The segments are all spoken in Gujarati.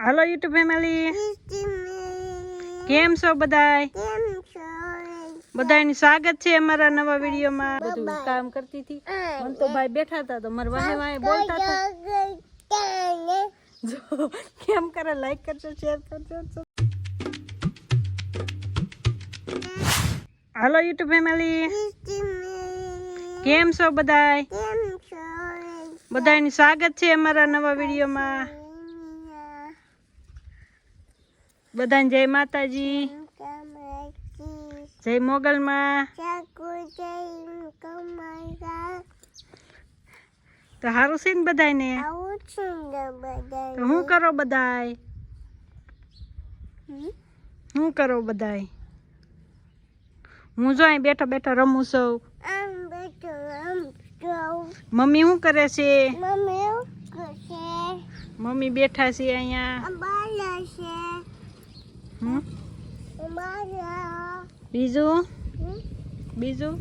हेलो यूट्यूब फैमिली केम छो बधाय बधाई स्वागत है हमारा नवा वीडियो में। બધું કામ કરતી थी मन तो भाई बैठा था तो मारे वाहे वाहे बोलता था जो केम करे लाइक करजो शेयर करजो। हेलो यूट्यूब फैमिली केम छो बधाय બધાને સ્વાગત છે અમારા નવા વિડીયોમાં। બધાને જય માતાજી જય મોગલમાં। તો હારું છે ને બધાને? તો હું કરો બધાય? હું કરો બધાય? હું જો અહીં બેઠા બેઠા રમું છું। મમ્મી શું કરે છે? મમ્મી બેઠા છે અહીંયા। બીજું બીજું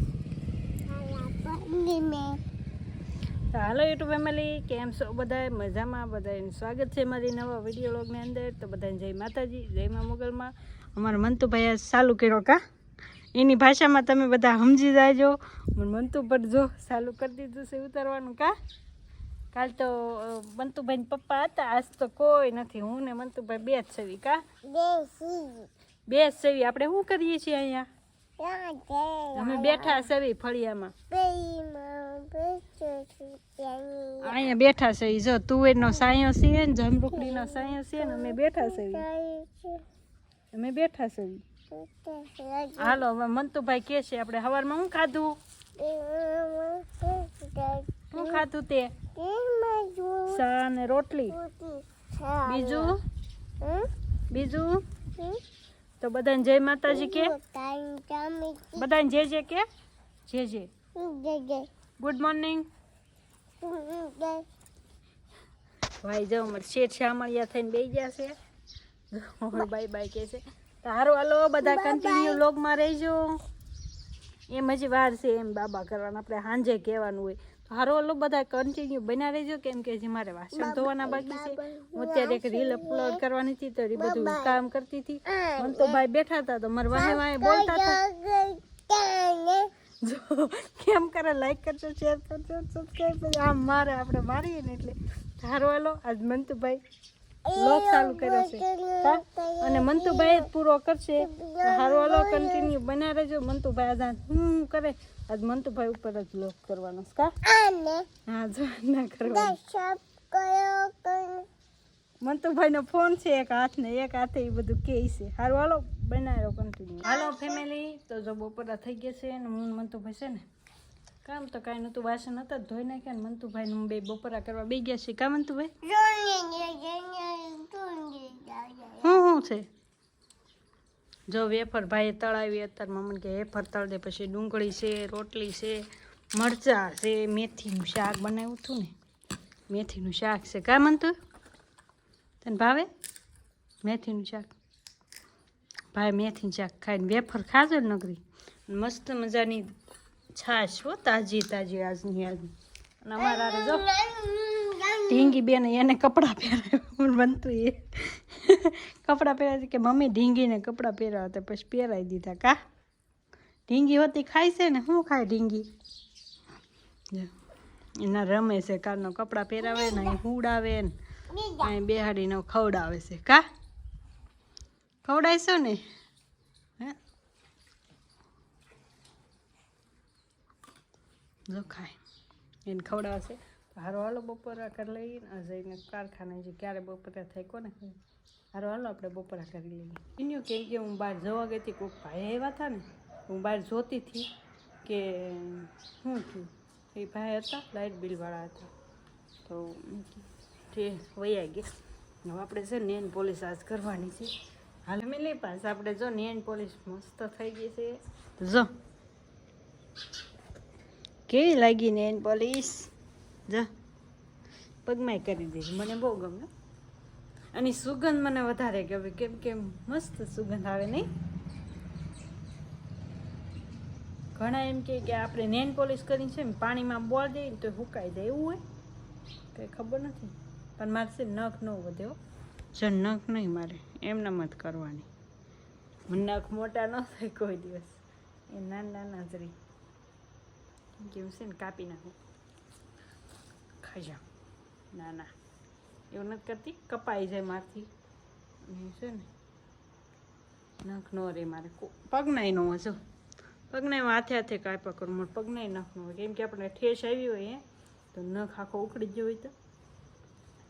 હાલો યુટ્યુબ ફેમિલી કેમ છો બધાય? મજામાં? બધાને સ્વાગત છે મારી નવા વિડીયો વ્લોગની અંદર। તો બધાને જય માતાજી જય મા મોગલમાં। અમારા મંતુભાઈએ ચાલુ કર્યો કા એની ભાષામાં તમે બધા સમજી જાયજો। મંતુ પર જો ચાલુ કરી દીધું છે ઉતારવાનું કા। કાલ તો મંતુભાઈ પપ્પા હતા, આજ તો કોઈ નથી, હું ને મંતુભાઈ બે જ છવી કા। બે જ છવી। આપણે શું કરીએ છીએ અહીંયા? અમે બેઠા છવી ફળિયામાં, અહીંયા બેઠા છે। જો તુવેરનો સાયો છે ને જમરૂકડીનો સાયો છે ને અમે બેઠા છવી, અમે બેઠા છવી। હાલો હવે મંતુભાઈ કે છે આપણે સવારમાં શું ખાધું? શું ખાધું તે? ચા ને રોટલી। બીજું બીજું તો બધાને જય માતાજી કે, બધાને જે જે કે, જે જે ગુડ મોર્નિંગ। ભાઈ જો અમારે શેઠ શામળિયા થઈને બેસી ગયા છે, બાય બાય કે છે। હારું હાલો બધા કન્ટિન્યુ વ્લોગમાં રહેજો। એમ હજી વાર છે એમ બાબા કરવાના, આપણે સાંજે કહેવાનું હોય। તો હારું હાલો બધા કન્ટિન્યુ બના રહેજો, કેમ કે હજી મારે વાસણ ધોવાના બાકી છે। હું અત્યારે એક રીલ અપલોડ કરવાની હતી તો એ બધું કામ કરતી હતી। મન તો ભાઈ બેઠા હતા તો મારે વાહે વાહે બોલતા હતા જો કેમ કરે લાઈક કરજો શેર કરજો સબસ્ક્રાઈબ કરજો। આમ મારે આપણે મારીએ ને એટલે હારું હાલો આજ મંતુભાઈ વ્લોગ ચાલુ કર્યો છે અને મંતુભાઈ પૂરો કરશે। હારું હાલો કન્ટિન્યુ બના રહેજો। મંતુભાઈ આજ શું કરે? આજ મંતુભાઈ ઉપર જ વ્લોગ કરવાનો છે કા? હા જો ના કરવાનો। મંતુભાઈનો ફોન છે એક હાથને, એક હાથે એ બધું કહે છે। હારું હાલો બનાવ્યો કન્ટિન્યુ। હાલો ફેમિલી તો જો બપોરા થઈ ગયા છે ને હું મંતુભાઈ છે ને કામ તો કાંઈ નહોતું, વાસણ હતા ધોઈ નાખ્યા ને મંતુભાઈ ને બે બપોરા કરવા બે ગયા છે કા મંતુભાઈ? શું છે? જો વેફર ભાઈએ તળાવી, અત્યારમાં મને કે વેફર તળ દે, પછી ડુંગળી છે, રોટલી છે, મરચાં છે, મેથીનું શાક બનાવ્યું હતું ને, મેથીનું શાક છે કા મંતુ? તને ભાવે મેથીનું શાક? ભાઈ મેથીનું શાક ખાઈને વેફર ખાજો ને નગરી। મસ્ત મજાની છાશ હો, તાજી તાજી આજની આજની। અને અમારા જો ઢીંગી બેન એને કપડાં પહેરાવ્યા, બનતું એ કપડાં પહેરાવે કે મમ્મી ઢીંગીને કપડાં પહેરાવ્યા હતા, પછી પહેરાવી દીધા કા। ઢીંગી હોતી ખાય છે ને, શું ખાય ઢીંગી? એના રમે છે, કારનો કપડાં પહેરાવે ને અહીં હુડાવે ને અહીં બેહાડીને ખવડાવે છે કા? ખવડાવીશો ને? હે જો ખાય એને ખવડાવશે। હારો હાલો બપોરા કરી લઈએ ને જઈને કારખાને જે ક્યારે બપોરા થાય કોને ખબર। હારો હાલો આપણે બપોરા કરી લઈએ। એનું કેમ કે હું બહાર જોવા ગઈ હતી, કોઈક ભાઈ આવ્યા હતા ને, હું બહાર જોતી હતી કે શું થયું, એ ભાઈ હતા લાઇટ બિલવાળા હતા તો તે વયા ગયા। હવે આપણે છે નેન પોલિશ આજ કરવાની છે। હાલ મેલી પાસ આપણે જો નેન પોલિશ મસ્ત થઈ ગઈ છે। જો કેવી લાગી નેન પોલિશ? જો પગમાંય કરી દીધી, મને બહુ ગમે અને સુગંધ મને વધારે ગમે, કેમ કે મસ્ત સુગંધ આવે નહીં? ઘણા એમ કે આપણે નેન પોલિશ કરી છે ને પાણીમાં બોળ દઈએ ને તો સુકાઈ જાય, એવું હોય કંઈ ખબર નથી, પણ મારે છે નખ ન વધ્યો જો નખ નહીં મારે એમને મત કરવાની. નખ મોટા ન થાય કોઈ દિવસ, એ નાના નાના જ રહી. કેવું છે ને કાપી નાખું, ખાઈ જાઓ. ના ના એવું નથી કરતી, કપાઈ જાય મારથી. અને છે ને નખ ન રે મારે, પગનાય ન હોય. જો પગનાય હાથે હાથે કાંઈ પકડું, મારે પગનાય નખ ન હોય. કેમ કે આપણે ઠેસ આવી હોય તો નખ આખો ઉખડી ગયો હોય તો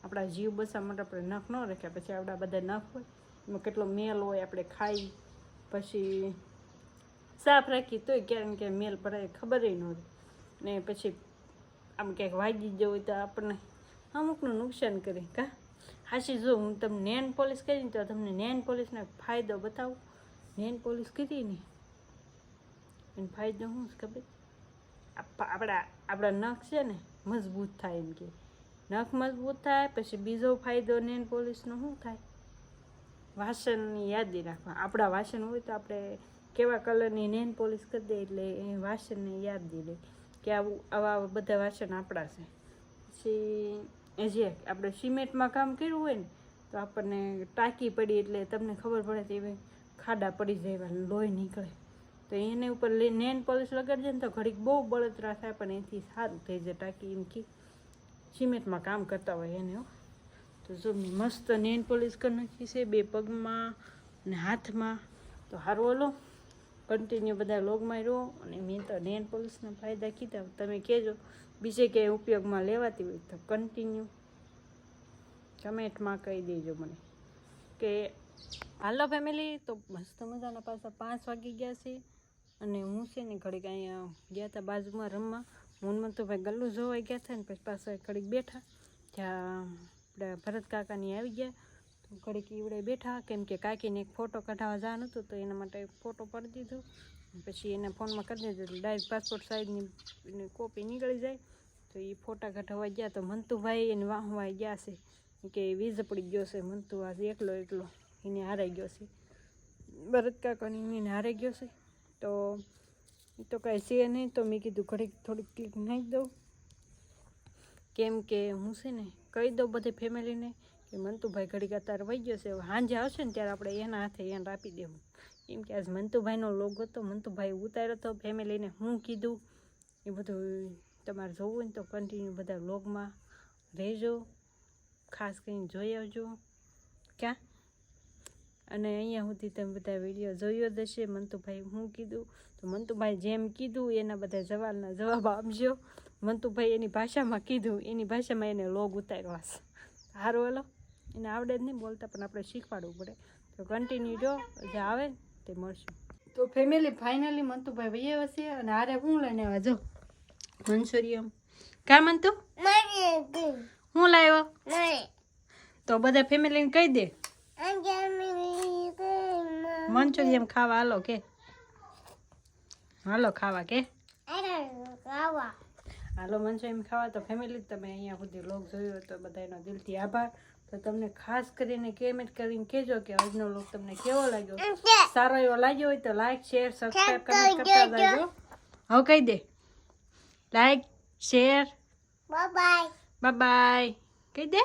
આપણા જીવ બસવા માટે આપણે નખ ન રાખ્યા. પછી આપણા બધા નખ હોય એમાં કેટલો મેલ હોય, આપણે ખાઈ પછી સાફ રાખી તોય ક્યારેક ક્યાંક મેલ ભરાય ખબર ન રહે. ને પછી આમ ક્યાંક વાગી ગયો હોય તો આપણને અમુકનું નુકસાન કરે. કા હાચી, જો હું તમને નેન પોલિશ કરીને તો તમને નેન પોલિશનો ફાયદો બતાવું. નેન પોલિશ કરી ને એનો ફાયદો શું ખબર? આપણા નખ છે ને મજબૂત થાય. એમ કે નખ મજબૂત થાય. પછી બીજો ફાયદો નેન પોલિશનો શું થાય? વાસણની યાદી રાખવા. આપણા વાસણ હોય તો આપણે કેવા કલરની નેન પોલિશ કરી દે એટલે એ વાસણને યાદ દે કે આવા બધા વાસણ આપણા છે. પછી જે આપણે સિમેન્ટમાં કામ કર્યું હોય ને તો આપણને ટાંકી પડી એટલે તમને ખબર પડે કે એવી ખાડા પડી જાય, લોહી નીકળે. તો એને ઉપર નેન પોલિશ લગાડજે ને તો ઘડીક બહુ બળતરા થાય, પણ એથી સારું થઈ જાય ટાંકી. એમ કે સિમેન્ટમાં કામ કરતા હોય એને. તો જો મેં મસ્ત નેન પોલિશ કરી નાખી છે 2 પગમાં અને હાથમાં. તો સારું હલો, કન્ટિન્યુ બધા લોગમાં રહો. અને મેં તો નેન પોલિશના ફાયદા કીધા, તમે કહેજો બીજે ક્યાંય ઉપયોગમાં લેવાતી હોય તો કન્ટિન્યુ કમેન્ટમાં કહી દેજો મને. કે હાલો ફેમિલી, તો મસ્ત મજાના પાછા 5 વાગી ગયા છે. અને હું છે ને ઘડીક અહીંયા ગયા હતા બાજુમાં રમવા. હું તો ભાઈ ગલ્લું જોવાઈ ગયા હતા ને પછી પાછા ઘડીક બેઠા. ત્યાં આપણે ભરત કાકાની આવી ગયા તો ઘડીક ઈવડે બેઠા. કેમ કે કાકીને એક ફોટો કઢાવવા જવાનું હતું તો એના માટે ફોટો પાડી દીધો. પછી એને ફોનમાં કરી દીધો એટલે ડાયરેક્ટ પાસપોર્ટ સાઇઝની કોપી નીકળી જાય. તો એ ફોટા કઢાવવા ગયા તો મંતુભાઈ એને વાહવા ગયા છે કે વીજ પડી ગયો છે. મંતુ આજે એકલો એને હારાઈ ગયો છે. ભરત કાકાની એને હારાઈ ગયો છે. તો એ તો કાંઈ છે નહીં. તો મેં કીધું ઘડીક થોડીક ક્લિક નાખી દઉં. કેમ કે હું છે ને કહી દઉં બધી ફેમિલીને કે મંતુભાઈ ઘડીક અત્યારે વહી ગયો છે. સાંજે આવશે ને ત્યારે આપણે એના હાથે એને આપી દેવું. કેમ કે આજ મંતુભાઈનો લોગ હતો, મંતુભાઈ ઉતાર્યો હતો. ફેમિલીને હું કીધું એ બધું તમારે જોવું હોય ને તો કન્ટિન્યુ બધા વ્લોગમાં રહેજો, ખાસ કરીને જોઈ આવજો. ક્યાં અને અહીંયા સુધી તમે બધા વિડીયો જોયો જ હશે. મંતુભાઈ હું કીધું તો મંતુભાઈ જેમ કીધું એના બધા સવાલના જવાબ આપજો. મંતુભાઈ એની ભાષામાં કીધું, એની ભાષામાં એને લોગ ઉતાર્યો હશે. સારું હલો, એને આવડે જ નહીં બોલતા પણ આપણે શીખવાડવું પડે. તો કન્ટિન્યુ જો જે આવે તે મળશું. તો ફેમિલી ફાઇનલી મંતુભાઈ વૈયા હશે અને હારે હું લઈને આવ્યા જો મંચુરિયમ. કા મંતુ હું લાવ્યો? તો બધા ફેમિલીને કહી દે મંચુરિયમ ખાવા હાલો કે હાલો ખાવા કે હાલો મંચુરિયમ ખાવા. તો ફેમિલી તમે અહીંયા સુધી લોગ જોયો તો બધાનો દિલથી આભાર. તો તમને ખાસ કરીને કમેન્ટ કરીને કહેજો કે આજનો લોગ તમને કેવો લાગ્યો. સારો એવો લાગ્યો હોય તો લાઈક શેર સબસ્ક્રાઈબ કમેન્ટ કરતા જાજો. હવે કહી દે લાઈક શેર બાય બાય કહી દે.